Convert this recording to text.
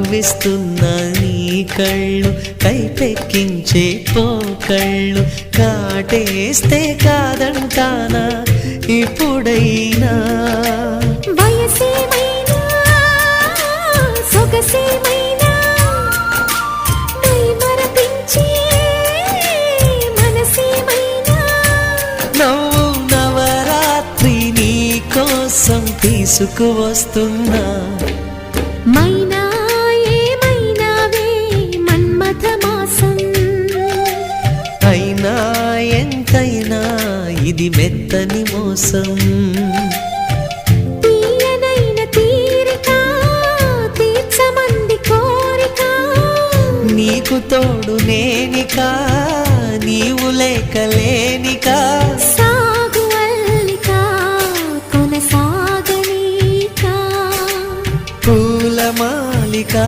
కవ్విస్తున్న నీ కళ్ళు కైపెక్కించే పోకళ్ళు కాటేస్తే కాదంటానా ఇప్పుడైనా వయసేమైనా సొగసేమైనా మరపించే మనసేమైనా నవ్వు నవరాత్రి నీ కోసం తీసుకువస్తున్నా మైనా ఏమైనావే మన్మథ మాసం అయినా ఎంతైనా ఇది మెత్తని మోసం తీయనైన తీరిక తీర్చమంది కోరిక నీకు తోడు నేనిక నీవు లేకలేనిక సాగు అల్లిక కొనసాగనీక పూలమాలిక